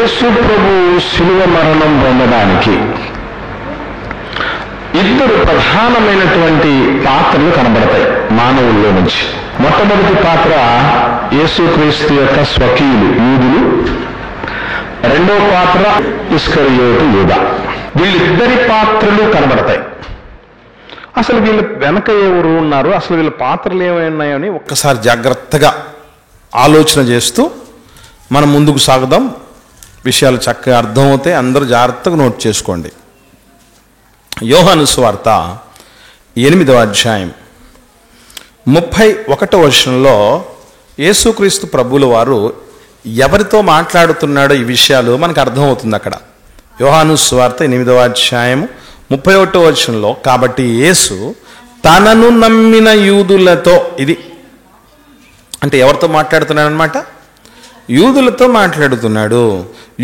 యేసు ప్రభు శిలువ మరణం పొందడానికి ఇద్దరు ప్రధానమైనటువంటి పాత్రలు కనబడతాయి మానవుల్లో నుంచి. మొట్టమొదటి పాత్ర యేసుక్రీస్తు యొక్క స్వకీయులు యూదులు, రెండవ పాత్ర ఇస్కరియోతు యూదా. వీళ్ళిద్దరి పాత్రలు కనబడతాయి. అసలు వీళ్ళ వెనక ఎవరు ఉన్నారు, అసలు వీళ్ళ పాత్రలు ఏమైనాయని ఒక్కసారి జాగ్రత్తగా ఆలోచన చేస్తూ మనం ముందుకు సాగుదాం. విషయాలు చక్కగా అర్థమవుతాయి. అందరూ జాగ్రత్తగా నోట్ చేసుకోండి. యోహాను సువార్త 8వ అధ్యాయం 31వ వచనంలో యేసుక్రీస్తు ప్రభువుల వారు ఎవరితో మాట్లాడుతున్నాడో ఈ విషయాలు మనకు అర్థమవుతుంది అక్కడ. యోహాను సువార్త 8వ అధ్యాయం 31వ వచనంలో, కాబట్టి యేసు తనను నమ్మిన యూదులతో, ఇది అంటే ఎవరితో మాట్లాడుతున్నాడు అనమాట? యూదులతో మాట్లాడుతున్నాడు.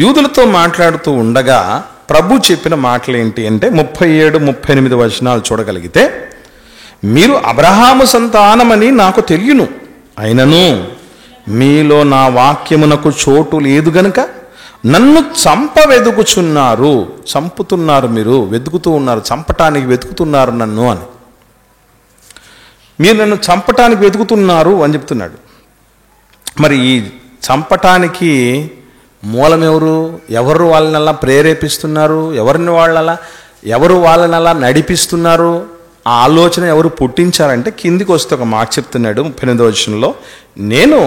యూదులతో మాట్లాడుతూ ఉండగా ప్రభు చెప్పిన మాటలు ఏంటి అంటే 37, 38 వచనాలు చూడగలిగితే, మీరు అబ్రహాము సంతానమని నాకు తెలియను, అయినను మీలో నా వాక్యమునకు చోటు లేదు గనుక నన్ను వెదుకుచున్నారు, చంపుతున్నారు, మీరు వెతుకుతూ ఉన్నారు, చంపటానికి వెతుకుతున్నారు నన్ను అని. మీరు నన్ను చంపటానికి వెతుకుతున్నారు అని చెప్తున్నాడు. మరి ఈ చంపటానికి మూలం ఎవరు వాళ్ళని అలా ప్రేరేపిస్తున్నారు, ఎవరు వాళ్ళని అలా నడిపిస్తున్నారు, ఆ ఆలోచన ఎవరు పుట్టించారంటే కిందికి వస్తే ఒక మాట చెప్తున్నాడు 38వ వచనంలో, నేను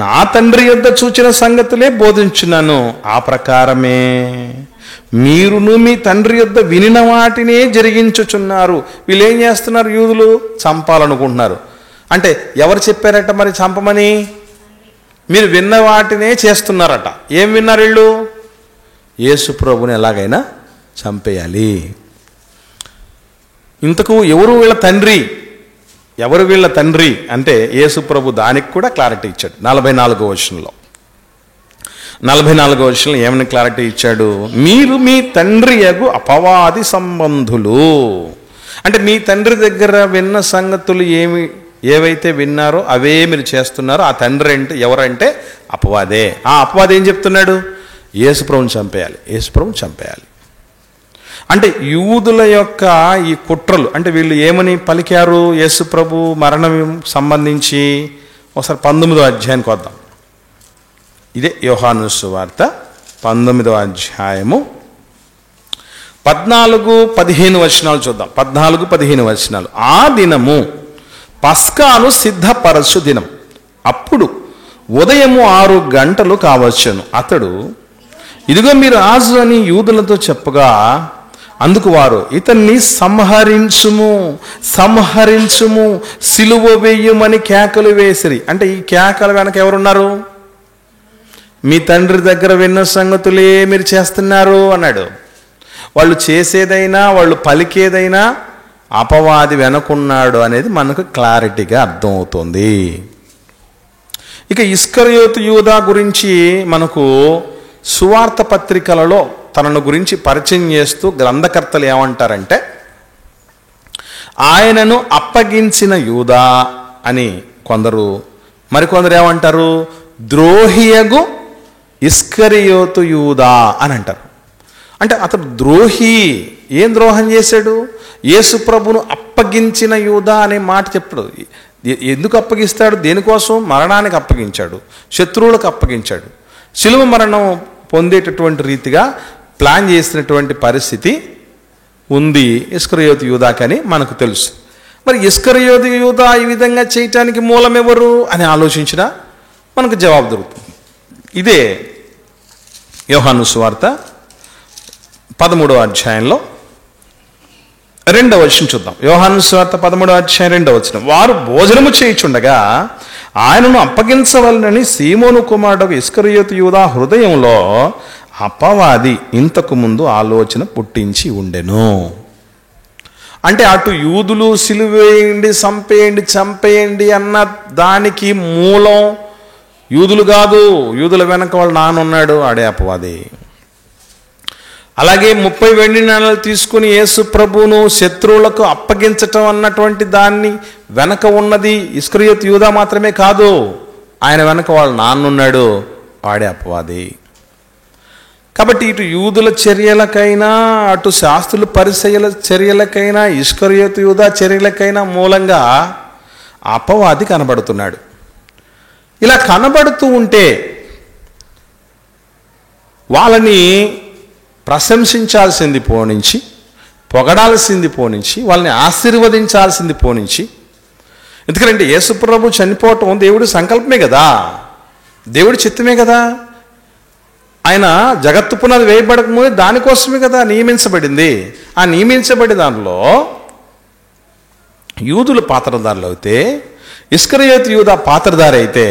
నా తండ్రి యొద్ద చూచిన సంగతులే బోధించున్నాను, ఆ ప్రకారమే మీరును మీ తండ్రి యొద్ద వినిన వాటినే జరిగించుచున్నారు. వీళ్ళు ఏం చేస్తున్నారు? యూదులు చంపాలనుకుంటున్నారు. అంటే ఎవరు చెప్పారట మరి చంపమని? మీరు విన్న వాటినే చేస్తున్నారట. ఏం విన్నారు వీళ్ళు? యేసు ప్రభుని ఎలాగైనా చంపేయాలి. ఇంతకు ఎవరు వీళ్ళ తండ్రి? ఎవరు వీళ్ళ తండ్రి అంటే యేసు ప్రభు దానికి కూడా క్లారిటీ ఇచ్చాడు. 44వ వచనంలో 44వ వచనంలో ఏమని క్లారిటీ ఇచ్చాడు? మీరు మీ తండ్రి యగు అపవాది సంబంధులు. అంటే మీ తండ్రి దగ్గర విన్న సంగతులు ఏవైతే విన్నారో అవే మీరు చేస్తున్నారో. ఆ తండ్రి అంటే ఎవరంటే అపవాదే. ఆ అపవాది ఏం చెప్తున్నాడు? యేసుప్రభుని చంపేయాలి, యేసుప్రభుని చంపేయాలి. అంటే యూదుల యొక్క ఈ కుట్రలు, అంటే వీళ్ళు ఏమని పలికారు యేసుప్రభు మరణం సంబంధించి? ఒకసారి 19వ అధ్యాయానికి వద్దాం. ఇదే యోహాను సువార్త 19వ అధ్యాయము 14-15 వచనాలు చూద్దాం. 14-15 వచనాలు. ఆ దినము పస్కాను సిద్ధపరచు దినం. అప్పుడు ఉదయము 6 గంటలు కావచ్చును. అతడు, ఇదిగో మీరు రాజు అని యూదులతో చెప్పగా, అందుకు వారు, ఇతన్ని సంహరించుము, సంహరించుము, సిలువ వేయుమని కేకలు వేసిరి. అంటే ఈ కేకలు వెనక ఎవరున్నారు? మీ తండ్రి దగ్గర విన్న సంగతులే మీరు చేస్తున్నారు అన్నాడు. వాళ్ళు చేసేదైనా వాళ్ళు పలికేదైనా అపవాది వెనకున్నాడు అనేది మనకు క్లారిటీగా అర్థమవుతుంది. ఇక ఇస్కరియోతు యూదా గురించి మనకు సువార్త పత్రికలలో తనను గురించి పరిచయం చేస్తూ గ్రంథకర్తలు ఏమంటారంటే, ఆయనను అప్పగించిన యూదా అని కొందరు, మరికొందరు ఏమంటారు? ద్రోహియగు ఇస్కరియోతు యూదా అని అంటారు. అంటే అతడు ద్రోహి. ఏం ద్రోహం చేశాడు? యేసు ప్రభును అప్పగించిన యూదా అనే మాట చెప్పడు. ఎందుకు అప్పగిస్తాడు? దేనికోసం? మరణానికి అప్పగించాడు, శత్రువులకు అప్పగించాడు. శిలువ మరణం పొందేటటువంటి రీతిగా ప్లాన్ చేసినటువంటి పరిస్థితి ఉంది ఇస్కరియోతు యూదాకని మనకు తెలుసు. మరి ఇస్కరియోతు యూదా ఈ విధంగా చేయటానికి మూలం ఎవరు అని ఆలోచించినా మనకు జవాబు దొరుకుతుంది. ఇదే యోహాను సువార్త 13వ అధ్యాయంలో 2వ వచనం చూద్దాం. యోహాను సువార్త 13వ అధ్యాయం 2వ వచనం. వారు భోజనము చేయుచుండగా ఆయనను అప్పగించవలనని సీమోను కుమారుడు ఇస్కరియోతు యూదా హృదయంలో అపవాది ఇంతకు ముందు ఆలోచన పుట్టించి ఉండెను. అంటే అటు యూదులు సిలువేయండి, చంపేయండి అన్న దానికి మూలం యూదులు కాదు. యూదుల వెనక వాళ్ళ నానున్నాడు, ఆడే అపవాది. అలాగే 30 వెండి నాణాలు తీసుకుని యేసు ప్రభువును శత్రువులకు అప్పగించటం అన్నటువంటి దాన్ని వెనక ఉన్నది ఇస్కరియోతు యూదా మాత్రమే కాదు, ఆయన వెనక వాళ్ళ నాన్నున్నాడు, వాడే అపవాది. కాబట్టి ఇటు యూదుల చర్యలకైనా, అటు శాస్త్రుల పరిసయ్యుల చర్యలకైనా, ఇస్కరియోతు యూదా చర్యలకైనా మూలంగా అపవాది కనబడుతున్నాడు. ఇలా కనబడుతూ ఉంటే వాళ్ళని ప్రశంసించాల్సింది పోనించి, పొగడాల్సింది పోనించి, వాళ్ళని ఆశీర్వదించాల్సింది పోనించి, ఎందుకంటే యేసుప్రభు చనిపోవటం దేవుడి సంకల్పమే కదా, దేవుడి చిత్తమే కదా. ఆయన జగత్తు పునాది వేయబడకముందే దానికోసమే కదా నియమించబడింది. ఆ నియమించబడి దానిలో యూదులు పాత్రధారులు అయితే, ఇస్కరియోతు యూదా పాత్రధారి అయితే,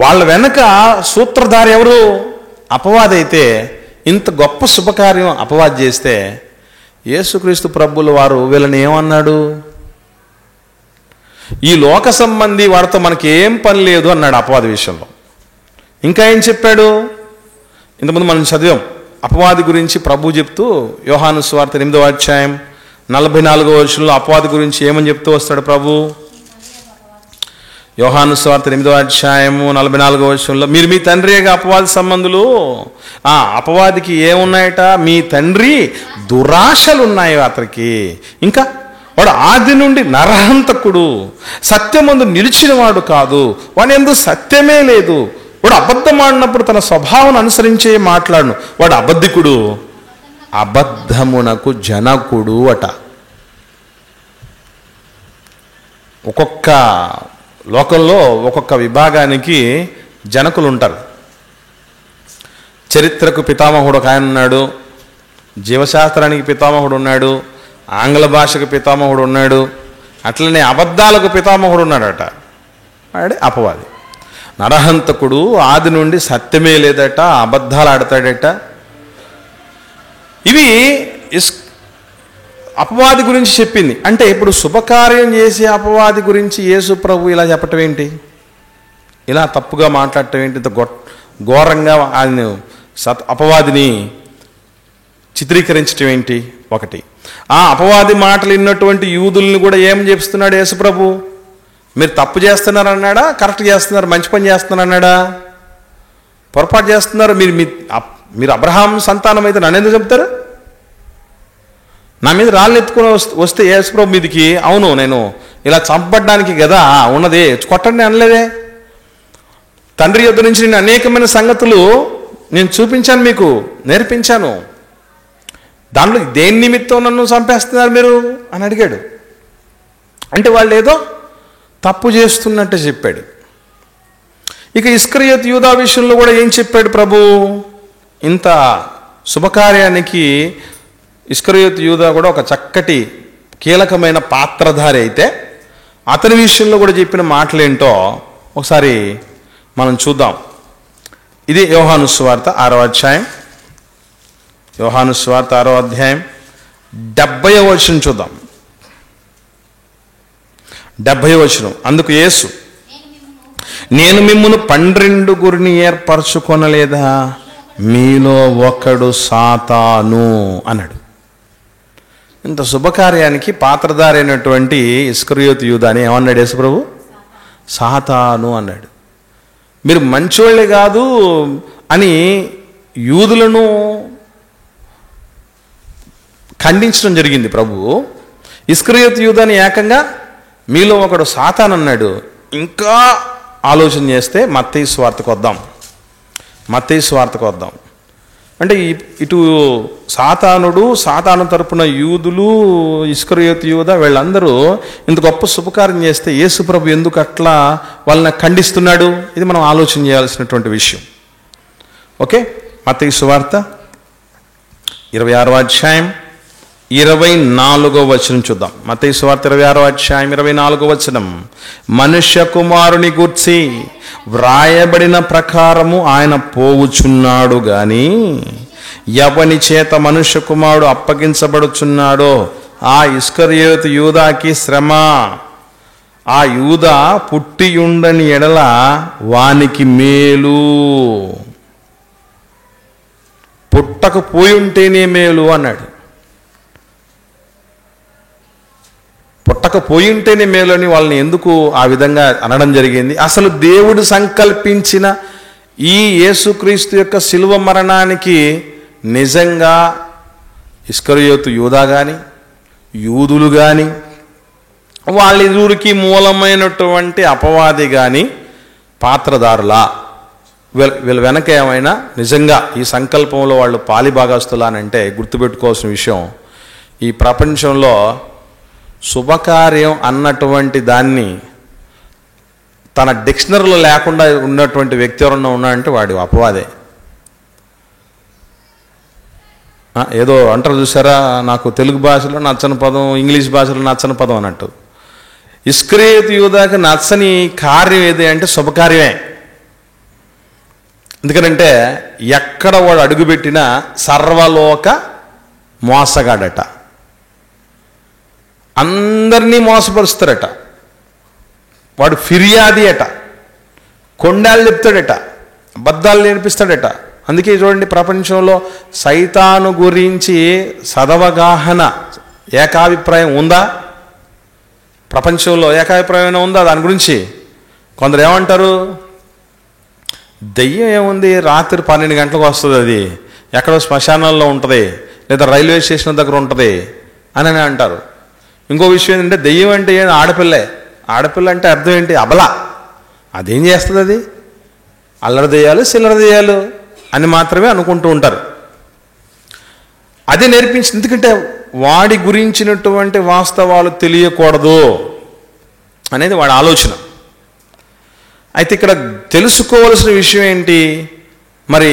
వాళ్ళ వెనక సూత్రధారి ఎవరు? అపవాది అయితే, ఇంత గొప్ప శుభకార్యం అపవాది చేస్తే యేసుక్రీస్తు ప్రభువుల వారు వీళ్ళని ఏమన్నాడు? ఈ లోక సంబంధి వారితో మనకి ఏం పని లేదు అన్నాడు అపవాది విషయంలో. ఇంకా ఏం చెప్పాడు? ఇంతకుముందు మనం చదివాం అపవాది గురించి ప్రభు చెప్తూ, యోహాను సువార్త 8వ అధ్యాయం 44వ వచనంలో అపవాది గురించి ఏమని చెప్తూ వస్తాడు ప్రభు? యోహాను సువార్త 8వ అధ్యాయం 44వ వచనంలో, మీరు మీ తండ్రిగా అపవాది సంబంధులు. అపవాదికి ఏమున్నాయట? మీ తండ్రి దురాశలు ఉన్నాయి అతనికి. ఇంకా వాడు ఆది నుండి నరహంతకుడు, సత్యమందు నిలిచినవాడు కాదు, వాని యందు సత్యమే లేదు. వాడు అబద్ధం ఆడినప్పుడు తన స్వభావం అనుసరించే మాట్లాడును. వాడు అబద్ధికుడు, అబద్ధమునకు జనకుడు అట. ఒక్కొక్క లోకంలో ఒక్కొక్క విభాగానికి జనకులు ఉంటారు. చరిత్రకు పితామహుడు ఒక ఆయన ఉన్నాడు, జీవశాస్త్రానికి పితామహుడు ఉన్నాడు, ఆంగ్ల భాషకు పితామహుడు ఉన్నాడు, అట్లనే అబద్ధాలకు పితామహుడు ఉన్నాడట. వాడే అపవాది. నరహంతకుడు, ఆది నుండి సత్యమే లేదట, అబద్ధాలు ఆడతాడట. ఇవి అపవాది గురించి చెప్పింది. అంటే ఇప్పుడు శుభకార్యం చేసే అపవాది గురించి యేసు ప్రభు ఇలా చెప్పటం ఏంటి? ఇలా తప్పుగా మాట్లాడటం ఏంటి? ఇంత ఘోరంగా ఆయన అపవాదిని చిత్రీకరించటం ఏంటి? ఒకటి, ఆ అపవాది మాటలు విన్నటువంటి యూదుల్ని కూడా ఏం చేస్తున్నాడు యేసు ప్రభు? మీరు తప్పు చేస్తున్నారు అన్నాడా? కరెక్ట్ చేస్తున్నారు, మంచి పని చేస్తున్నారు అన్నాడా? పొరపాటు చేస్తున్నారు. మీరు అబ్రహాం సంతానం అయితే నన్ను ఎందుకు చెప్తారు? నా మీద రాళ్ళు ఎత్తుకుని వస్తే యేసుప్రభు మీదికి, అవును నేను ఇలా చంపబడ్డానికి కదా ఉన్నది, కొట్టండి అనలేదే. తండ్రి యొద్ద నుంచి నేను అనేకమైన సంగతులు నేను చూపించాను, మీకు నేర్పించాను. దాంట్లో దేని నిమిత్తం నన్ను చంపేస్తున్నారు మీరు అని అడిగాడు. అంటే వాళ్ళు ఏదో తప్పు చేస్తున్నట్టు చెప్పాడు. ఇక ఇస్కరియోతు యూదా విషయంలో కూడా ఏం చెప్పాడు ప్రభు? ఇంత శుభకార్యానికి ఇస్కరియోతు యూదా కూడా ఒక చక్కటి కీలకమైన పాత్రధారి అయితే, అతని విషయంలో కూడా చెప్పిన మాటలేంటో ఒకసారి మనం చూద్దాం. ఇది యోహాను సువార్త 6వ అధ్యాయం, యోహాను సువార్త 6వ అధ్యాయం 70వ వచనం చూద్దాం. 70వ వచనం, అందుకు యేసు, నేను మిమ్మును 12 ఏర్పరచుకొనలేదా? మీలో ఒకడు సాతాను అన్నాడు. ఇంత శుభకార్యానికి పాత్రధారి అయినటువంటి ఇస్కరియోతు యూదాని ఏమన్నాడు యేసు ప్రభు? సాతాను అన్నాడు. మీరు మంచోళ్ళే కాదు అని యూదులను ఖండించడం జరిగింది ప్రభు. ఇస్కరియోతు యూదాని ఏకంగా మీలో ఒకడు సాతాను అన్నాడు. ఇంకా ఆలోచన చేస్తే మత్తయి సువార్తకు వద్దాం. మత్తయి సువార్తకు వద్దాం. అంటే ఇటు సాతాను తరపున యూదులు, ఇస్కరియోతు యూదా వీళ్ళందరూ ఇంత గొప్ప శుభకార్యం చేస్తే యేసు ప్రభు ఎందుకు అట్లా వాళ్ళని ఖండిస్తున్నాడు? ఇది మనం ఆలోచన చేయాల్సినటువంటి విషయం. ఓకే, మత్తయి సువార్త 26వ అధ్యాయం 24వ వచనం చూద్దాం. మత్తయి సువార్త 26వ అధ్యాయం 24వ వచనం, మనుష్య కుమారుని గూర్చి వ్రాయబడిన ప్రకారము ఆయన పోవుచున్నాడు గాని ఎవని చేత మనుష్య కుమారుడు అప్పగించబడుచున్నాడో ఆ ఇస్కరియోతు యూదాకి శ్రమ. ఆ యూదా పుట్టియుండని ఎడల వానికి మేలు, పుట్టకపోయి ఉంటేనే మేలు అన్నాడు. పుట్టకపోయి ఉంటేనే మేలు అని వాళ్ళని ఎందుకు ఆ విధంగా అనడం జరిగింది? అసలు దేవుడు సంకల్పించిన ఈ యేసుక్రీస్తు యొక్క శిలువ మరణానికి నిజంగా ఇస్కరియోతు యూదా కానీ, యూదులు కానీ, వాళ్ళిరువురికి మూలమైనటువంటి అపవాది కానీ పాత్రదారులా? వీళ్ళ వెనక ఏమైనా నిజంగా ఈ సంకల్పంలో వాళ్ళు పాలిభాగస్తులా అని అంటే గుర్తుపెట్టుకోవాల్సిన విషయం, ఈ ప్రపంచంలో శుభకార్యం అన్నటువంటి దాన్ని తన డిక్షనరీలో లేకుండా ఉన్నటువంటి వ్యక్తి ఎవరన్నా ఉన్నాడంటే వాడి అపవాదే. ఏదో అంటారు చూసారా, నాకు తెలుగు భాషలో నచ్చని పదం, ఇంగ్లీష్ భాషలో నచ్చని పదం అన్నట్టు. ఇస్కరియోతు యూదాకి నచ్చని కార్యం ఏది అంటే శుభకార్యమే. ఎందుకంటే ఎక్కడ వాడు అడుగుపెట్టినా సర్వలోక మోసగాడట, అందరినీ మోసపరుస్తాడట, వాడు ఫిర్యాది అట, కొండాలు చెప్తాడట, అబద్ధాలు నేర్పిస్తాడట. అందుకే చూడండి, ప్రపంచంలో సైతాను గురించి సదవగాహన ఏకాభిప్రాయం ఉందా? ప్రపంచంలో ఏకాభిప్రాయం ఉందా దాని గురించి? కొందరు ఏమంటారు, దెయ్యం ఏముంది, రాత్రి 12 గంటలకు వస్తుంది, అది ఎక్కడో శ్మశానాల్లో ఉంటుంది, లేదా రైల్వే స్టేషన్ దగ్గర ఉంటుంది అని అంటారు. ఇంకో విషయం ఏంటంటే, దెయ్యం అంటే ఆడపిల్లే. ఆడపిల్ల అంటే అర్థం ఏంటి? అబల. అదేం చేస్తుంది? అది అల్లరి దెయ్యాలు, చిల్లర దెయ్యాలు అని మాత్రమే అనుకుంటూ ఉంటారు. అదే నేర్పించి, ఎందుకంటే వాడి గురించినటువంటి వాస్తవాలు తెలియకూడదు అనేది వాడి ఆలోచన. అయితే ఇక్కడ తెలుసుకోవలసిన విషయం ఏంటి మరి?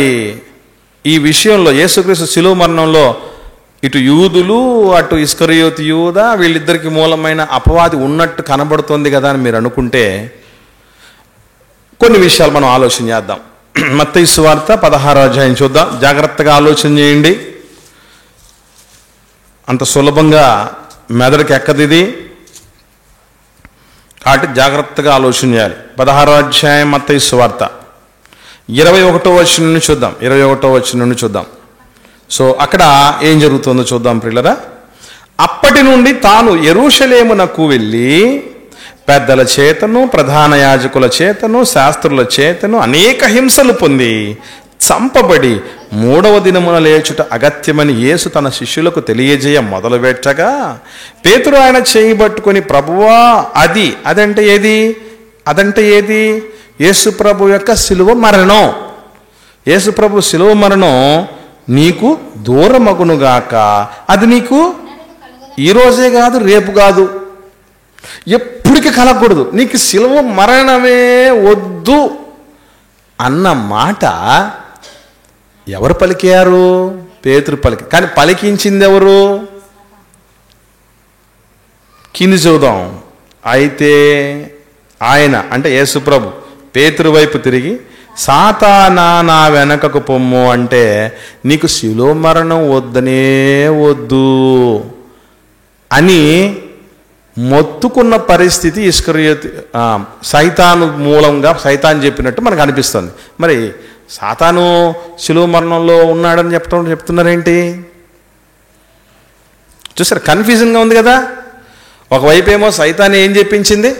ఈ విషయంలో యేసుక్రీస్తు శిలువ మరణంలో ఇటు యూదులు, అటు ఇస్కరియోతు యూదా, వీళ్ళిద్దరికి మూలమైన అపవాది ఉన్నట్టు కనబడుతుంది కదా అని మీరు అనుకుంటే కొన్ని విషయాలు మనం ఆలోచన చేద్దాం. మత్తయి సువార్త 16వ అధ్యాయం చూద్దాం. జాగ్రత్తగా ఆలోచన చేయండి, అంత సులభంగా మెదడుకి ఎక్కది ఇది, కాబట్టి జాగ్రత్తగా ఆలోచన చేయాలి. 16వ అధ్యాయం మత్తయి సువార్త 21వ వచనం నుండి చూద్దాం. 21వ వచనం నుండి చూద్దాం. సో అక్కడ ఏం జరుగుతుందో చూద్దాం ప్రియులరా. అప్పటి నుండి తాను యెరూషలేమునకు వెళ్ళి పెద్దల చేతను, ప్రధాన యాజకుల చేతను, శాస్త్రుల చేతను అనేక హింసలు పొంది చంపబడి 3వ దినమున లేచుట అగత్యమని యేసు తన శిష్యులకు తెలియజేయ మొదలుపెట్టగా పేతురు ఆయన చేయి పట్టుకొని, ప్రభువా, అదంటే ఏది? యేసు ప్రభు యొక్క శిలువ మరణం. యేసు ప్రభు శిలువ మరణం నీకు దూరమగునుగాక. అది నీకు ఈరోజే కాదు, రేపు కాదు, ఎప్పటికీ కలగకూడదు. నీకు శిలువ మరణమే వద్దు అన్న మాట ఎవరు పలికారు? పేతురు పలికి. కానీ పలికించింది ఎవరు? కింది చూద్దాం. అయితే ఆయన అంటే యేసుప్రభు పేతురు వైపు తిరిగి, సాతానా నా వెనకకు పొమ్ము అంటే నీకు శిలువ మరణం వద్దనే వద్దు అని మొత్తుకున్న పరిస్థితి ఇస్కరియోతు సైతాను మూలంగా సైతాన్ చెప్పినట్టు మనకు అనిపిస్తుంది. మరి సాతాను శిలువ మరణంలో ఉన్నాడని చెప్తున్నారేంటి? చూసారు, కన్ఫ్యూజన్గా ఉంది కదా. ఒకవైపు ఏమో సైతాన్ ఏం చెప్పించింది?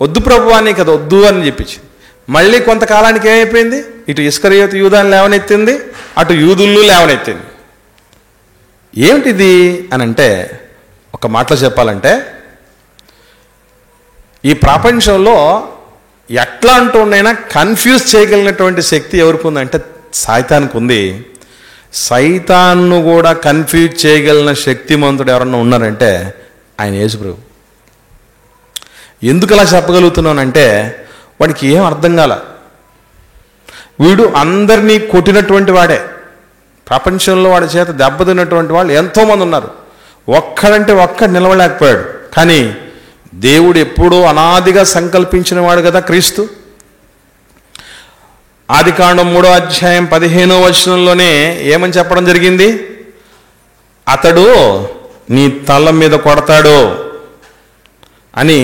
వద్దు ప్రభువా నీకు అది వద్దు అని చెప్పించింది. మళ్ళీ కొంతకాలానికి ఏమైపోయింది? ఇటు ఇస్కరియోతు యూదాని లేవనెత్తింది, అటు యూదులు లేవనెత్తింది. ఏమిటిది అని అంటే, ఒక మాటలో చెప్పాలంటే, ఈ ప్రపంచంలో ఎట్లాంటినైనా కన్ఫ్యూజ్ చేయగలిగినటువంటి శక్తి ఎవరికి ఉందంటే సైతానికి ఉంది. సైతాన్ను కూడా కన్ఫ్యూజ్ చేయగలిగిన శక్తిమంతుడు ఎవరన్నా ఉన్నారంటే ఆయన యేసుప్రభు. ఎందుకు అలా చెప్పగలుగుతున్నానంటే, వాడికి ఏం అర్థం కాల. వీడు అందరినీ కొట్టినటువంటి వాడే. ప్రపంచంలో వాడి చేత దెబ్బతిన్నటువంటి వాళ్ళు ఎంతోమంది ఉన్నారు. ఒక్కడంటే ఒక్కడు నిలవలేకపోయాడు. కానీ దేవుడు ఎప్పుడూ అనాదిగా సంకల్పించిన వాడు కదా క్రీస్తు. ఆదికాండం 3వ అధ్యాయం 15వ వచనంలోనే ఏమని చెప్పడం జరిగింది? అతడు నీ తల మీద కొడతాడు అని,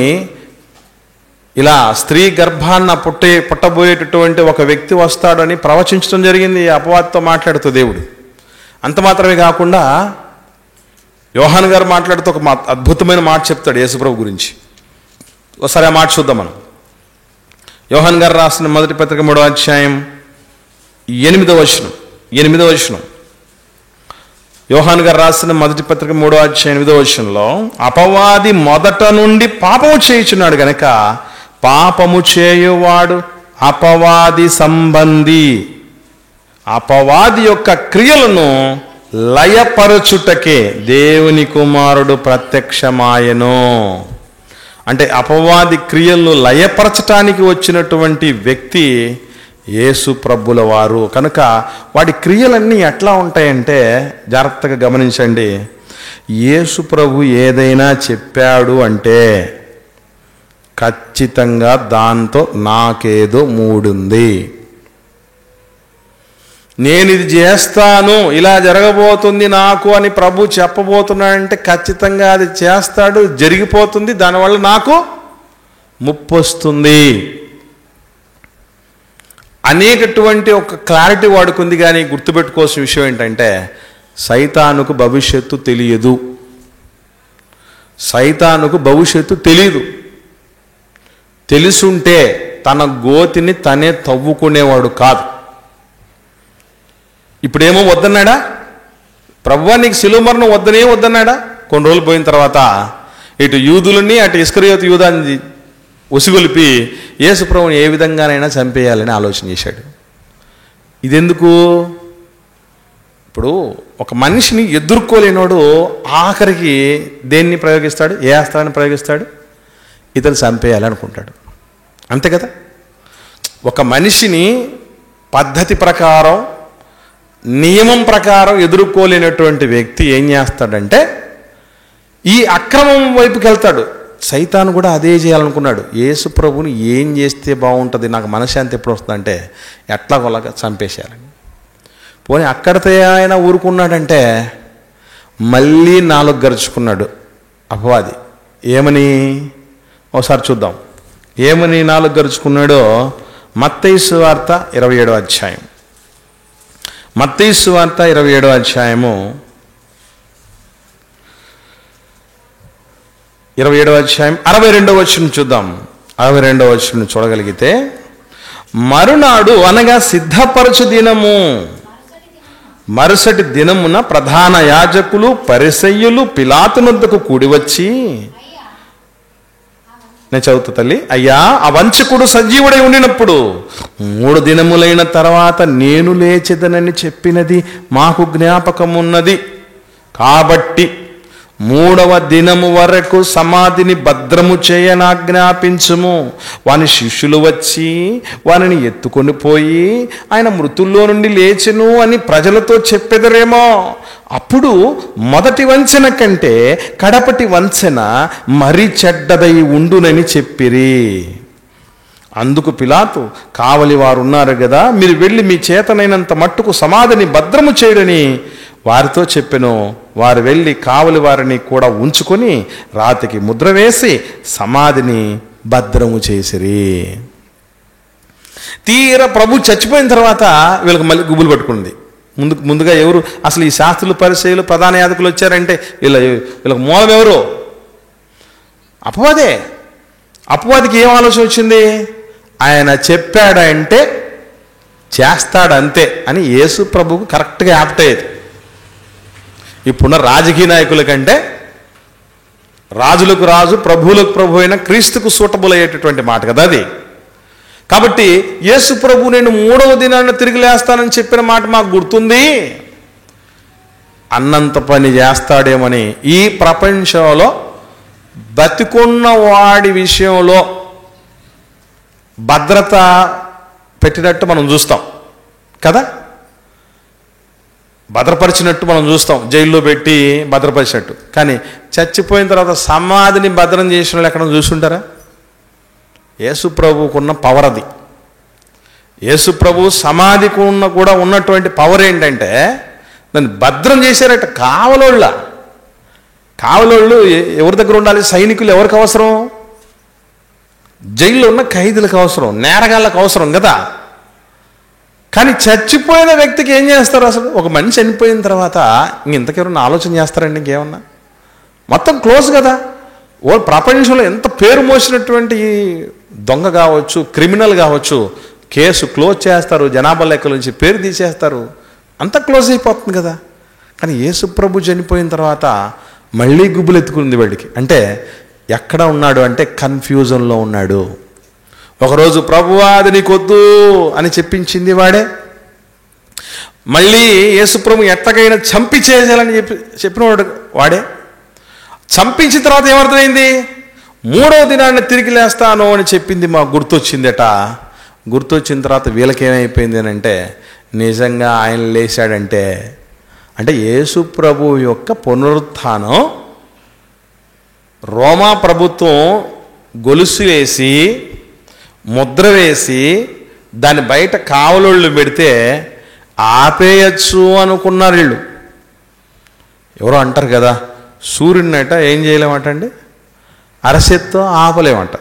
ఇలా స్త్రీ గర్భాన్న పుట్టబోయేటటువంటి ఒక వ్యక్తి వస్తాడని ప్రవచించడం జరిగింది అపవాదితో మాట్లాడుతూ దేవుడు. అంత మాత్రమే కాకుండా యోహాను గారు మాట్లాడుతూ ఒక అద్భుతమైన మాట చెప్తాడు యేసుప్రభు గురించి. ఒకసారి ఆ మాట చూద్దాం మనం. యోహాను గారు రాసిన మొదటి పత్రిక 3వ అధ్యాయం 8వ వచనం యోహాను గారు రాసిన మొదటి పత్రిక 3వ అధ్యాయం 8వ వచనంలో, అపవాది మొదట నుండి పాపము చేయుచున్నాడు గనక పాపము చేయువాడు అపవాది సంబంధి, అపవాది యొక్క క్రియలను లయపరచుటకే దేవుని కుమారుడు ప్రత్యక్షమాయెను. అంటే అపవాది క్రియలను లయపరచటానికి వచ్చినటువంటి వ్యక్తి యేసు ప్రభుల వారు. కనుక వాడి క్రియలన్నీ ఎట్లా ఉంటాయంటే జాగ్రత్తగా గమనించండి. యేసు ప్రభు ఏదైనా చెప్పాడు అంటే ఖచ్చితంగా దాంతో నాకేదో మూడుంది, నేను ఇది చేస్తాను, ఇలా జరగబోతుంది నాకు అని ప్రభు చెప్పబోతున్నాడంటే ఖచ్చితంగా అది చేస్తాడు, జరిగిపోతుంది, దానివల్ల నాకు ముప్పు వస్తుంది అనేటటువంటి ఒక క్లారిటీ వాడుకుంది. కానీ గుర్తుపెట్టుకోవాల్సిన విషయం ఏంటంటే సైతానుకు భవిష్యత్తు తెలియదు, సైతానుకు భవిష్యత్తు తెలియదు. తెలుసుంటే తన గోతిని తనే తవ్వుకునేవాడు కాదు. ఇప్పుడేమో వద్దన్నాడా, ప్రభువా నీకు శిలువ మరణం వద్దన్నాడా. కొన్ని రోజులు పోయిన తర్వాత ఇటు యూదులని అటు ఇస్కరియోతు యూదాని ఉసిగొలిపి యేసు ప్రభువుని ఏ విధంగానైనా చంపేయాలని ఆలోచన చేశాడు. ఇదెందుకు? ఇప్పుడు ఒక మనిషిని ఎదుర్కోలేనోడు ఆఖరికి దేన్ని ప్రయోగిస్తాడు? ఏ అస్త్రాన్ని ప్రయోగిస్తాడు? ఇతను చంపేయాలనుకుంటాడు, అంతే కదా. ఒక మనిషిని పద్ధతి ప్రకారం నియమం ప్రకారం ఎదుర్కోలేనటువంటి వ్యక్తి ఏం చేస్తాడంటే ఈ అక్రమం వైపుకి వెళ్తాడు. సైతాను కూడా అదే చేయాలనుకున్నాడు. యేసు ప్రభుని ఏం చేస్తే బాగుంటుంది, నాకు మనశ్శాంతి ఎప్పుడు వస్తుందంటే ఎట్లా కొలగా చంపేసేయాలని. పోనీ అక్కడితే ఆయన ఊరుకున్నాడంటే మళ్ళీ 4 గరుచుకున్నాడు అపవాది. ఏమని ఒకసారి చూద్దాం. ఏమని 4 గరుచుకున్నాడో మత్తయి సువార్త 27వ అధ్యాయం. మత్తయి సువార్త 27వ అధ్యాయము 27వ అధ్యాయం 62వ వచనం చూద్దాం. 62వ వచనం చూడగలిగితే, మరునాడు అనగా సిద్ధపరచు దినము, మరుసటి దినమున ప్రధాన యాజకులు పరిసయ్యులు పిలాతునొద్దకు కూడి వచ్చి, నేను చదువుతా తల్లి, అయ్యా ఆ వంచకుడు సజీవుడై ఉండినప్పుడు 3 దినములైన తర్వాత నేను లేచెదనని చెప్పినది మాకు జ్ఞాపకమున్నది. కాబట్టి 3వ దినము వరకు సమాధిని భద్రము చేయనాజ్ఞాపించుము. వాని శిష్యులు వచ్చి వానిని ఎత్తుకొని పోయి ఆయన మృతుల్లో నుండి లేచెను అని ప్రజలతో చెప్పెదరేమో. అప్పుడు మొదటి వంచన కంటే కడపటి వంచన మరీ చెడ్డదై ఉండునని చెప్పిరి. అందుకు పిలాతు, కావలి వారు ఉన్నారు కదా, మీరు వెళ్ళి మీ చేతనైనంత మట్టుకు సమాధిని భద్రము చేయడని వారితో చెప్పెను. వారు వెళ్ళి కావలి వారిని కూడా ఉంచుకొని రాతికి ముద్ర వేసి సమాధిని భద్రము చేసిరి. తీరా ప్రభు చచ్చిపోయిన తర్వాత వీళ్ళకి మళ్ళీ గుబులు పట్టుకుంది. ముందుగా ఎవరు అసలు ఈ శాస్త్రులు పరిచయులు ప్రధాన యాజకులు వచ్చారంటే వీళ్ళకి మూలం ఎవరు? అపవాదే. అపవాదికి ఏం ఆలోచన వచ్చింది? ఆయన చెప్పాడంటే చేస్తాడంతే అని యేసు ప్రభువుకు కరెక్ట్గా యాప్ట్ అయ్యేది. ఇప్పుడున్న రాజకీయ నాయకుల కంటే రాజులకు రాజు ప్రభువులకు ప్రభు అయిన క్రీస్తుకు సూటబుల్ అయ్యేటటువంటి మాట కదా అది. కాబట్టి యేసు ప్రభు నేను 3వ దినాన్ని తిరిగి లేస్తానని చెప్పిన మాట మాకు గుర్తుంది అన్నంత పని చేస్తాడేమని ఈ ప్రపంచంలో బతికున్న వాడి విషయంలో భద్రత పెట్టినట్టు మనం చూస్తాం కదా, భద్రపరిచినట్టు మనం చూస్తాం, జైల్లో పెట్టి భద్రపరిచినట్టు. కానీ చచ్చిపోయిన తర్వాత సమాధిని భద్రం చేసిన వాళ్ళు ఎక్కడ చూసుంటారా? యేసు ప్రభువుకున్న పవర్ అది. యేసు ప్రభు సమాధికి కూడా ఉన్నటువంటి పవర్ ఏంటంటే దాన్ని భద్రం చేశారట. కావలోళ్ళు ఎవరి దగ్గర ఉండాలి? సైనికులు ఎవరికి అవసరం? జైల్లో ఉన్న ఖైదీలకు అవసరం, నేరగాళ్ళకు అవసరం కదా. కానీ చచ్చిపోయిన వ్యక్తికి ఏం చేస్తారు? అసలు ఒక మనిషి చనిపోయిన తర్వాత ఇంకెవరన్నా ఆలోచన చేస్తారండి? ఇంకేమన్నా మొత్తం క్లోజ్ కదా. ప్రపంచంలో ఎంత పేరు మోసినటువంటి దొంగ కావచ్చు, క్రిమినల్ కావచ్చు, కేసు క్లోజ్ చేస్తారు, జనాభా లెక్కల నుంచి పేరు తీసేస్తారు, అంతా క్లోజ్ అయిపోతుంది కదా. కానీ యేసు ప్రభు చనిపోయిన తర్వాత మళ్ళీ గుబ్బులు ఎత్తుకుంది వాడికి. అంటే ఎక్కడ ఉన్నాడు అంటే కన్ఫ్యూజన్లో ఉన్నాడు. ఒకరోజు ప్రభువా అది నీకొద్దు అని చెప్పించింది వాడే. మళ్ళీ యేసుప్రభు ఎట్టకైనా చంపి చేయాలని చెప్పినవాడు వాడే. చంపించిన తర్వాత ఏమర్థమైంది? 3వ దినాన్ని తిరిగి లేస్తాను అని చెప్పింది మాకు గుర్తొచ్చిందట. గుర్తొచ్చిన తర్వాత వీళ్ళకేమైపోయింది అని అంటే నిజంగా ఆయన లేచాడంటే అంటే యేసు ప్రభు యొక్క పునరుత్థానం రోమా ప్రభుత్వం గొలుసు వేసి ముద్ర వేసి దాని బయట కావలోళ్ళు పెడితే ఆపేయచ్చు అనుకున్నారు వీళ్ళు. ఎవరో అంటారు కదా, సూర్యుడినట ఏం చేయలేమట అండి, అరచేత్తో ఆపలేమంట.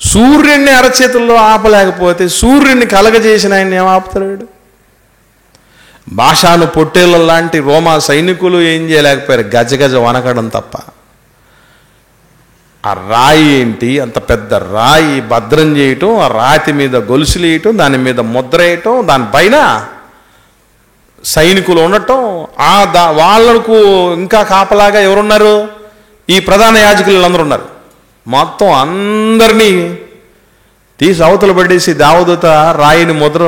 సూర్యుడిని అరచేతుల్లో ఆపలేకపోతే సూర్యుడిని కలగజేసిన ఆయన ఏం ఆపుతారు వీడు? భాషాను పొట్టేళ్ళ లాంటి రోమా సైనికులు ఏం చేయలేకపోయారు, గజగజ వనకడం తప్ప. ఆ రాయి ఏంటి, అంత పెద్ద రాయి భద్రం చేయటం, ఆ రాతి మీద గొలుసులు వేయటం, దాని మీద ముద్ర వేయటం, దానిపైన సైనికులు ఉండటం, వాళ్ళకు ఇంకా కాపలాగా ఎవరున్నారు? ఈ ప్రధాన యాజకులు అందరూ ఉన్నారు. మొత్తం అందరినీ తీసి అవతల పడేసి దేవదూత రాయిని ముద్ర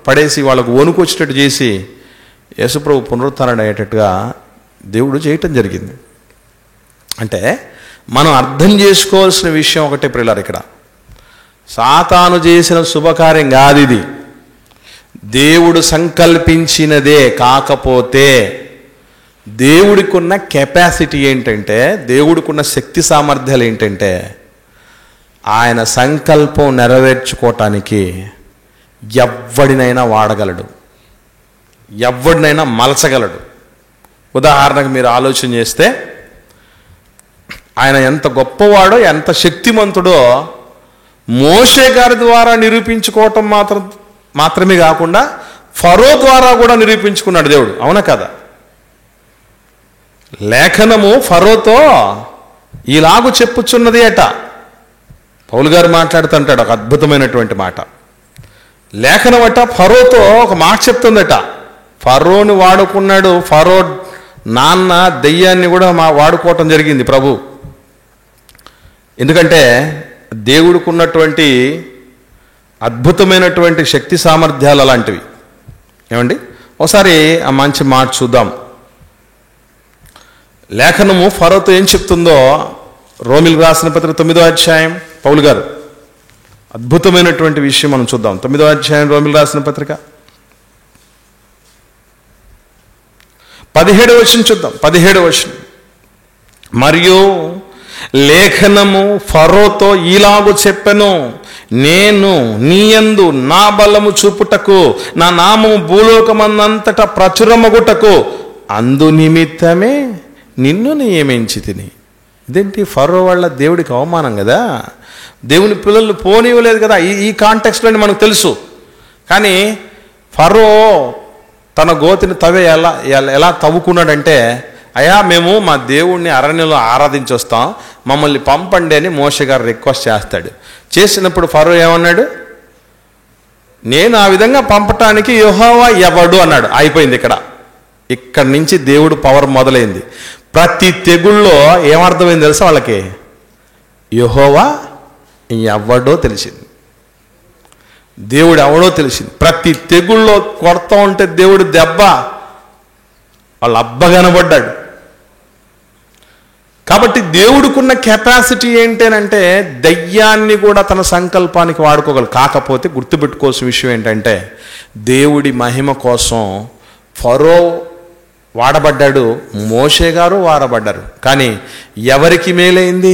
పడేసి వాళ్ళకు వణుకు వచ్చేటట్టు చేసి యేసుప్రభు పునరుత్థానం అయ్యేటట్టుగా దేవుడు చేయటం జరిగింది. అంటే మనం అర్థం చేసుకోవాల్సిన విషయం ఒకటే ప్రియులారా, ఇక్కడ సాతాను చేసిన శుభకార్యం కాదు ఇది, దేవుడు సంకల్పించినదే. కాకపోతే దేవుడికి ఉన్న కెపాసిటీ ఏంటంటే, దేవుడికి ఉన్న శక్తి సామర్థ్యాలు ఏంటంటే ఆయన సంకల్పం నెరవేర్చుకోవటానికి ఎవడినైనా వాడగలడు, ఎవడినైనా మలచగలడు. ఉదాహరణకు మీరు ఆలోచన చేస్తే ఆయన ఎంత గొప్పవాడో ఎంత శక్తిమంతుడో మోషే గారి ద్వారా నిరూపించుకోవటం మాత్రమే కాకుండా ఫరో ద్వారా కూడా నిరూపించుకున్నాడు దేవుడు. అవునా కదా? లేఖనము ఫరోతో ఇలాగు చెప్పుచున్నది అట. పౌలు గారు మాట్లాడుతుంటాడు ఒక అద్భుతమైనటువంటి మాట. లేఖనం అట ఫరోతో ఒక మాట చెప్తుందట. ఫరోని వాడుకున్నాడు, ఫరో నాన్న దెయ్యాన్ని కూడా వాడుకోవటం జరిగింది ప్రభు. ఎందుకంటే దేవుడికి ఉన్నటువంటి అద్భుతమైనటువంటి శక్తి సామర్థ్యాలు అలాంటివి. ఏమండి, ఒకసారి ఆ మంచి మాట చూద్దాం. లేఖనము ఫరోతో ఏం చెప్తుందో రోమిలకు రాసిన పత్రిక 9వ అధ్యాయం పౌలు గారు అద్భుతమైనటువంటి విషయం మనం చూద్దాం. 9వ అధ్యాయం రోమిలకు రాసిన పత్రిక 17వ వచనం చూద్దాం. 17వ వచనం, మరియు లేఖనము ఫరోతో ఇలాగు చెప్పెను, నేను నీయందు నా బలము చూపుటకు నా నామము భూలోకమందంతటా ప్రచురమగుటకు అందు నిమిత్తమే నిన్ను నియమించి తిని. ఇదేంటి, ఫరో వల్ల దేవుడికి అవమానం కదా, దేవుని పిల్లలు పోనివ్వలేదు కదా. ఈ కాంటెక్స్ట్లోనే మనకు తెలుసు. కానీ ఫరో తన గోతిని ఎలా తవ్వుకున్నాడంటే, అయ్యా మేము మా దేవుణ్ణి అరణ్యంలో ఆరాధించి వస్తాం, మమ్మల్ని పంపండి అని మోషే గారు రిక్వెస్ట్ చేస్తాడు. చేసినప్పుడు ఫరో ఏమన్నాడు? నేను ఆ విధంగా పంపటానికి యెహోవా ఎవడు అన్నాడు. అయిపోయింది. ఇక్కడి నుంచి దేవుడు పవర్ మొదలైంది. ప్రతి తెగుళ్ళో ఏమర్థమైంది తెలుసా వాళ్ళకి? యెహోవా ఎవడో తెలిసింది, దేవుడు ఎవడో తెలిసింది. ప్రతి తెగుళ్ళో కొడతా ఉంటే దేవుడు దెబ్బ వాళ్ళ అబ్బ కనబడ్డాడు. కాబట్టి దేవుడికున్న కెపాసిటీ ఏంటంటే దయ్యాన్ని కూడా తన సంకల్పానికి వాడుకోగలరు. కాకపోతే గుర్తుపెట్టుకోవాల్సిన విషయం ఏంటంటే దేవుడి మహిమ కోసం ఫరో వాడబడ్డాడు, మోషే గారు వాడబడ్డారు. కానీ ఎవరికి మేలైంది,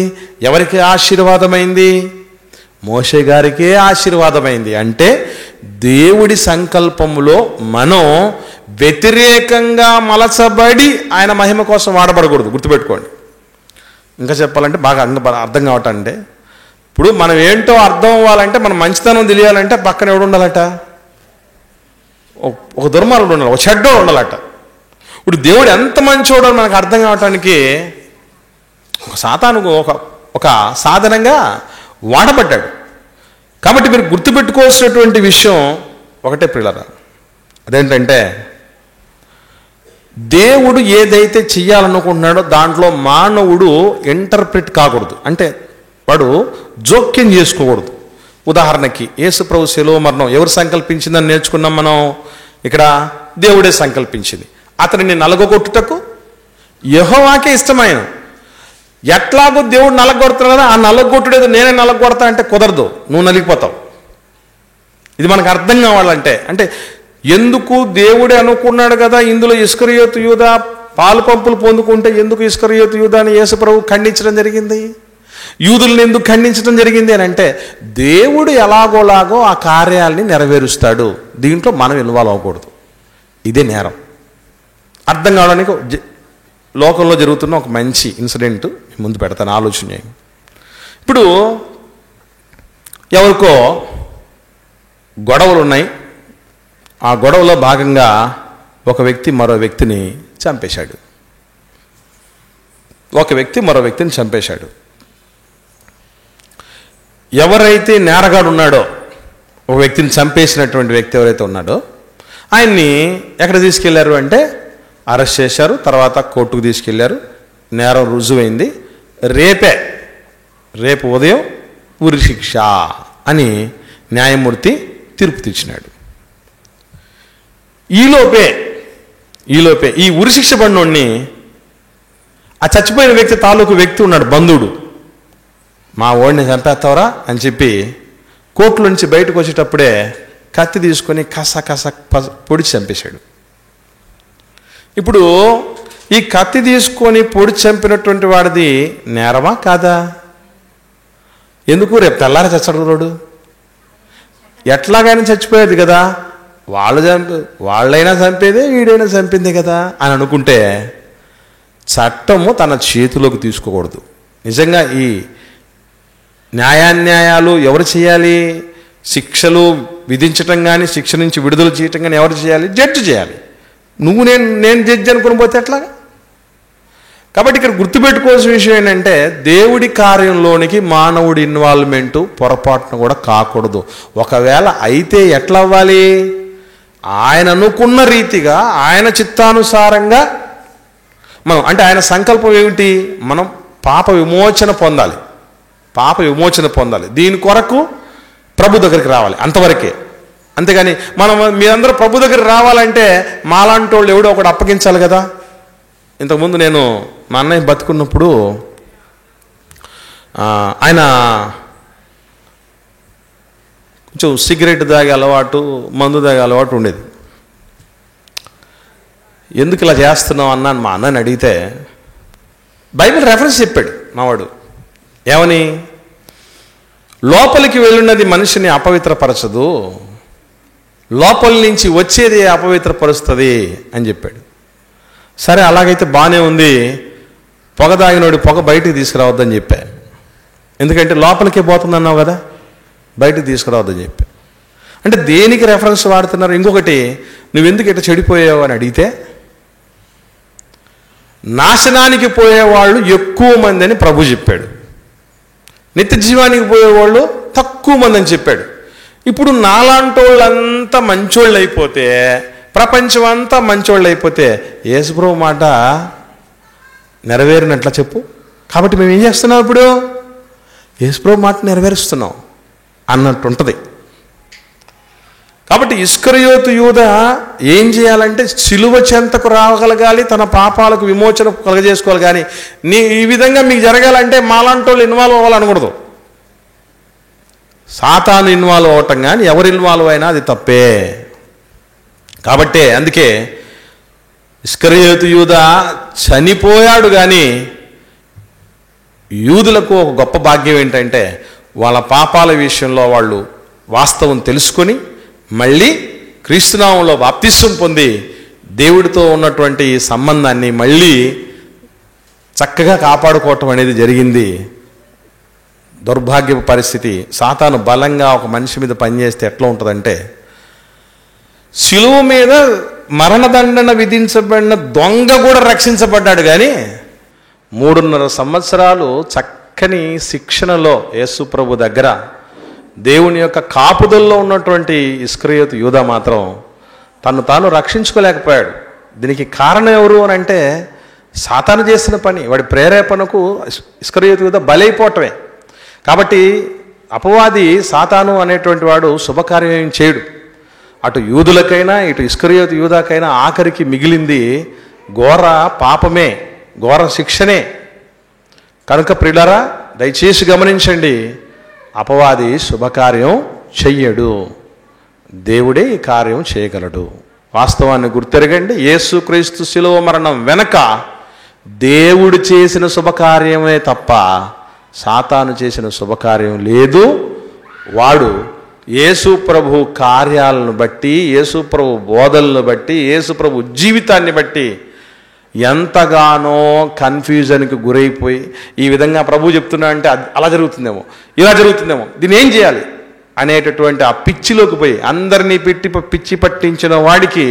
ఎవరికి ఆశీర్వాదమైంది? మోషే గారికే ఆశీర్వాదమైంది. అంటే దేవుడి సంకల్పంలో మనం వ్యతిరేకంగా మలచబడి ఆయన మహిమ కోసం వాడబడకూడదు. గుర్తుపెట్టుకోండి. ఇంకా చెప్పాలంటే బాగా అర్థం కావటంటే, ఇప్పుడు మనం ఏంటో అర్థం అవ్వాలంటే, మనం మంచితనం తెలియాలంటే పక్కన ఎవడు ఉండాలట? ఒక దుర్మార్గుడు ఉండాలి, ఒక చెడ్డోడు ఉండాలట. ఇప్పుడు దేవుడు ఎంత మంచోడో మనకు అర్థం కావటానికి ఒక సాతాను ఒక సాధనంగా వాడబడ్డాడు. కాబట్టి మీరు గుర్తుపెట్టుకోవాల్సినటువంటి విషయం ఒకటే ప్రియులారా, అదేంటంటే దేవుడు ఏదైతే చెయ్యాలనుకుంటున్నాడో దాంట్లో మానవుడు ఇంటర్ప్రిట్ కాకూడదు, అంటే వాడు జోక్యం చేసుకోకూడదు. ఉదాహరణకి యేసుప్రభు శిలువ మరణం ఎవరు సంకల్పించిందని నేర్చుకున్నాం మనం. ఇక్కడ దేవుడే సంకల్పించింది. అతనిని నలగొట్టుటకు యెహోవాకే ఇష్టమైన. ఎట్లాగో దేవుడు నలగొడుతున్నాడు కదా, ఆ నలగొట్టుడేదో నేనే నలగొడతా అంటే కుదరదు, నువ్వు నలిగిపోతావు. ఇది మనకు అర్థం కావాలంటే, అంటే ఎందుకు దేవుడే అనుకున్నాడు కదా ఇందులో ఇస్కరియోతు యూదా పాలు పంపులు పొందుకుంటే ఎందుకు ఇస్కరియోతు యూదాని యేసుప్రభు ఖండించడం జరిగింది, యూదుల్ని ఎందుకు ఖండించడం జరిగింది అని అంటే దేవుడు ఎలాగోలాగో ఆ కార్యాలని నెరవేరుస్తాడు, దీంట్లో మనం ఇన్వాల్వ్ అవ్వకూడదు. ఇదే నేరం. అర్థం కావడానికి లోకంలో జరుగుతున్న ఒక మంచి ఇన్సిడెంట్ ముందు పెడతాను, ఆలోచన చేయండి. ఇప్పుడు ఎవరికో గొడవలు ఉన్నాయి, ఆ గొడవలో భాగంగా ఒక వ్యక్తి మరో వ్యక్తిని చంపేశాడు. ఎవరైతే నేరగాడు ఉన్నాడో, ఒక వ్యక్తిని చంపేసినటువంటి వ్యక్తి ఎవరైతే ఉన్నాడో ఆయన్ని ఎక్కడ తీసుకెళ్లారు అంటే అరెస్ట్ చేశారు, తర్వాత కోర్టుకు తీసుకెళ్లారు, నేరం రుజువైంది. రేపు ఉదయం ఉరిశిక్ష అని న్యాయమూర్తి తీర్పు తెచ్చినాడు. ఈలోపే ఈ ఉరిశిక్ష పడినోడిని ఆ చచ్చిపోయిన వ్యక్తి తాలూకు వ్యక్తి ఉన్నాడు, బంధువుడు, మా ఓడిని చంపేస్తావరా అని చెప్పి కోర్టులో నుంచి బయటకు వచ్చేటప్పుడే కత్తి తీసుకొని కస పొడిచి చంపేశాడు. ఇప్పుడు ఈ కత్తి తీసుకొని పొడిచి చంపినటువంటి వాడిది నేరమా కాదా? ఎందుకు రేపు తెల్లారి చచ్చడు, ఎట్లాగైనా చచ్చిపోయేది కదా, వాళ్ళైనా చంపేదే వీడైనా చంపిందే కదా అని అనుకుంటే చట్టము తన చేతిలోకి తీసుకోకూడదు. నిజంగా ఈ న్యాయాన్యాయాలు ఎవరు చేయాలి? శిక్షలు విధించటం కానీ శిక్ష నుంచి విడుదల చేయటం కానీ ఎవరు చేయాలి? జడ్జి చేయాలి. నువ్వు నేను జడ్జి అనుకుని పోతే ఎట్లాగా? కాబట్టి ఇక్కడ గుర్తుపెట్టుకోవాల్సిన విషయం ఏంటంటే దేవుడి కార్యంలోనికి మానవుడి ఇన్వాల్వ్మెంటు పొరపాటును కూడా కాకూడదు. ఒకవేళ అయితే ఎట్లా అవ్వాలి? ఆయన అనుకున్న రీతిగా ఆయన చిత్తానుసారంగా మనం, అంటే ఆయన సంకల్పం ఏమిటి? మనం పాప విమోచన పొందాలి. దీని కొరకు ప్రభు దగ్గరికి రావాలి, అంతవరకే. అంతేగాని మీరందరూ ప్రభు దగ్గరికి రావాలంటే మాలాంటి వాళ్ళు ఎవడో ఒకటి అప్పగించాలి కదా. ఇంతకుముందు నేను మా అన్నయ్య బతుకున్నప్పుడు ఆయన కొంచెం సిగరెట్ తాగే అలవాటు, మందు తాగే అలవాటు ఉండేది. ఎందుకు ఇలా చేస్తున్నావు అన్నాను మా అన్నని అడిగితే బైబిల్ రెఫరెన్స్ చెప్పాడు మావాడు. ఏమని? లోపలికి వెళ్ళినది మనిషిని అపవిత్రపరచదు, లోపలి నుంచి వచ్చేది అపవిత్రపరుస్తుంది అని చెప్పాడు. సరే అలాగైతే బాగానే ఉంది, పొగ తాగినోడి పొగ బయటికి తీసుకురావద్దని చెప్పా. ఎందుకంటే లోపలికే పోతుందన్నావు కదా, బయటికి తీసుకురావద్దని చెప్పా. అంటే దేనికి రెఫరెన్స్ వాడుతున్నారు? ఇంకొకటి, నువ్వెందుకు ఇట్లా చెడిపోయావు అని అడిగితే నాశనానికి పోయేవాళ్ళు ఎక్కువ మంది అని ప్రభు చెప్పాడు, నిత్య జీవానికి పోయేవాళ్ళు తక్కువ మంది అని చెప్పాడు. ఇప్పుడు నాలాంటి వాళ్ళంతా మంచోళ్ళు అయిపోతే, ప్రపంచం అంతా మంచోళ్ళు అయిపోతే యేసుప్రభు మాట నెరవేరినట్లా చెప్పు. కాబట్టి మేము ఏం చేస్తున్నాం? ఇప్పుడు యేసుప్రభు మాట నెరవేరుస్తున్నాం అన్నట్టు ఉంటుంది. కాబట్టి ఇస్కరియోతు యూదా ఏం చేయాలంటే సిలువ చెంతకు రాగలగాలి, తన పాపాలకు విమోచన కలగజేసుకోవాలి. కానీ ఈ విధంగా మీకు జరగాలంటే మాలాంటి వాళ్ళు ఇన్వాల్వ్ అవ్వాలనకూడదు. సాతాను ఇన్వాల్వ్ అవ్వటం కానీ ఎవరు ఇన్వాల్వ్ అయినా అది తప్పే. కాబట్టే అందుకే ఇస్కరియోతు యూదా చనిపోయాడు. కానీ యూదులకు ఒక గొప్ప భాగ్యం ఏంటంటే వాళ్ళ పాపాల విషయంలో వాళ్ళు వాస్తవం తెలుసుకొని మళ్ళీ క్రీస్తునామంలో బాప్తిస్వం పొంది దేవుడితో ఉన్నటువంటి ఈ సంబంధాన్ని మళ్ళీ చక్కగా కాపాడుకోవటం అనేది జరిగింది. దౌర్భాగ్య పరిస్థితి. సాతాను బలంగా ఒక మనిషి మీద పనిచేస్తే ఎట్లా ఉంటుందంటే, శిలువ మీద మరణదండన విధించబడిన దొంగ కూడా రక్షించబడ్డాడు. కానీ 3.5 సంవత్సరాలు చక్కని శిక్షణలో యేసు ప్రభు దగ్గర దేవుని యొక్క కాపుదల్లో ఉన్నటువంటి ఇస్కరియోతు యూదా మాత్రం తను తాను రక్షించుకోలేకపోయాడు. దీనికి కారణం ఎవరు అని అంటే సాతాను చేసిన పని, వాడి ప్రేరేపణకు ఇస్కరియోతు యూదా బలైపోవటమే. కాబట్టి అపవాది సాతాను అనేటువంటి వాడు శుభకార్యం చేయడు. అటు యూదులకైనా ఇటు ఇస్కరియోతు యూదాకైనా ఆఖరికి మిగిలింది ఘోర పాపమే, ఘోర శిక్షనే. కనుక ప్రియులారా దయచేసి గమనించండి, అపవాది శుభకార్యం చెయ్యడు, దేవుడే ఈ కార్యం చేయగలడు. వాస్తవాన్ని గుర్తెరగండి, యేసుక్రీస్తు శిలువ మరణం వెనక దేవుడు చేసిన శుభకార్యమే తప్ప సాతాను చేసిన శుభకార్యం లేదు. వాడు యేసు ప్రభు కార్యాలను బట్టి, యేసు ప్రభు బోధనలను బట్టి, యేసు ప్రభు జీవితాన్ని బట్టి ఎంతగానో కన్ఫ్యూజన్కి గురైపోయి ఈ విధంగా ప్రభు చెప్తున్నా అంటే అలా జరుగుతుందేమో, ఇలా జరుగుతుందేమో, దీన్ని ఏం చేయాలి అనేటటువంటి ఆ పిచ్చిలోకి పోయి అందరినీ పిచ్చి పట్టించిన వాడికి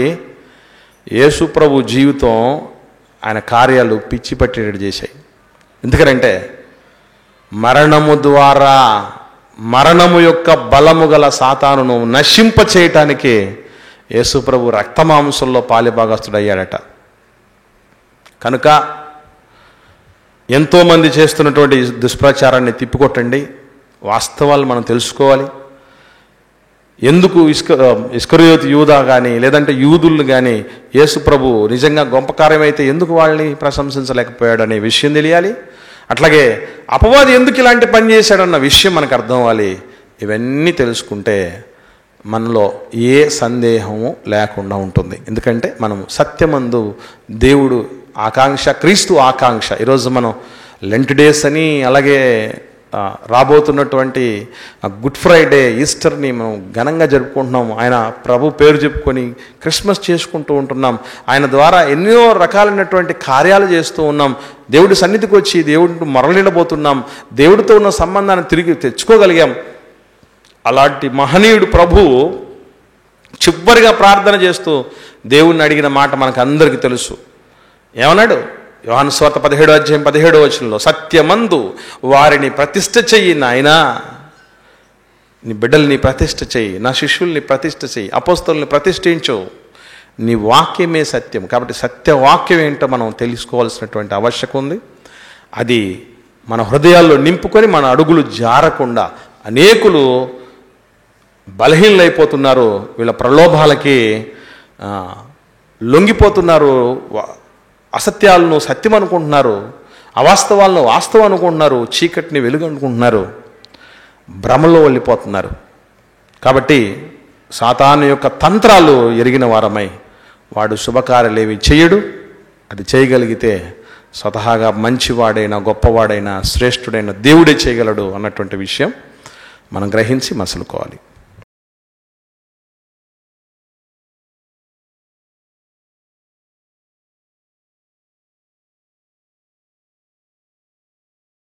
యేసు ప్రభు జీవితం, ఆయన కార్యాలు పిచ్చి పట్టేటట్టు చేశాయి. ఎందుకంటే మరణము ద్వారా, మరణము యొక్క బలము గల సాతానును నశింప చేయటానికి యేసు ప్రభు రక్తమాంసంలో పాలిభాగస్తుడయ్యాడట. కనుక ఎంతోమంది చేస్తున్నటువంటి దుష్ప్రచారాన్ని తిప్పికొట్టండి. వాస్తవాలు మనం తెలుసుకోవాలి. ఎందుకు ఇస్కరియోతు యూదా కానీ లేదంటే యూదులను కానీ యేసు ప్రభు నిజంగా గొప్ప కార్యమైతే ఎందుకు వాళ్ళని ప్రశంసించలేకపోయాడు అనే విషయం తెలియాలి. అట్లాగే అపవాది ఎందుకు ఇలాంటి పని చేశాడన్న విషయం మనకు అర్థం అవ్వాలి. ఇవన్నీ తెలుసుకుంటే మనలో ఏ సందేహము లేకుండా ఉంటుంది. ఎందుకంటే మనం సత్యమందు దేవుడు ఆకాంక్ష, క్రీస్తు ఆకాంక్ష. ఈరోజు మనం లెంట్ డేస్ అని, అలాగే రాబోతున్నటువంటి గుడ్ ఫ్రైడే, ఈస్టర్ని మనం ఘనంగా జరుపుకుంటున్నాం. ఆయన ప్రభు పేరు చెప్పుకొని క్రిస్మస్ చేసుకుంటూ ఉంటున్నాం. ఆయన ద్వారా ఎన్నో రకాలైనటువంటి కార్యాలు చేస్తూ ఉన్నాం. దేవుడి సన్నిధికి వచ్చి దేవుడిని మరలిడబోతున్నాం. దేవుడితో ఉన్న సంబంధాన్ని తిరిగి తెచ్చుకోగలిగాం. అలాంటి మహనీయుడు ప్రభువు చివరిగా ప్రార్థన చేస్తూ దేవుణ్ణి అడిగిన మాట మనకు అందరికీ తెలుసు. ఏమన్నాడు? యోహాను సువార్త 17:17 సత్యమందు వారిని ప్రతిష్ఠ చెయ్యి నాయనా, నీ బిడ్డల్ని ప్రతిష్ఠ చెయ్యి, నా శిష్యుల్ని ప్రతిష్ఠ చెయ్యి, అపోస్తలుల్ని ప్రతిష్ఠించు, నీ వాక్యమే సత్యం. కాబట్టి సత్యవాక్యం ఏంటో మనం తెలుసుకోవాల్సినటువంటి ఆవశ్యకత ఉంది. అది మన హృదయాల్లో నింపుకొని మన అడుగులు జారకుండా అనేకులు బలహీనలైపోతున్నారు. వీళ్ళ ప్రలోభాలకి లొంగిపోతున్నారు. అసత్యాలను సత్యం అనుకుంటున్నారు, అవాస్తవాలను వాస్తవం అనుకుంటున్నారు, చీకటిని వెలుగు అనుకుంటున్నారు, భ్రమలో వెళ్ళిపోతున్నారు. కాబట్టి సాతాను యొక్క తంత్రాలు ఎరిగిన వారమై వాడు శుభకార్యాలేవి చేయడు. అది చేయగలిగితే స్వతహాగా మంచివాడైనా, గొప్పవాడైనా, శ్రేష్ఠుడైన దేవుడే చేయగలడు అన్నటువంటి విషయం మనం గ్రహించి మసలుకోవాలి.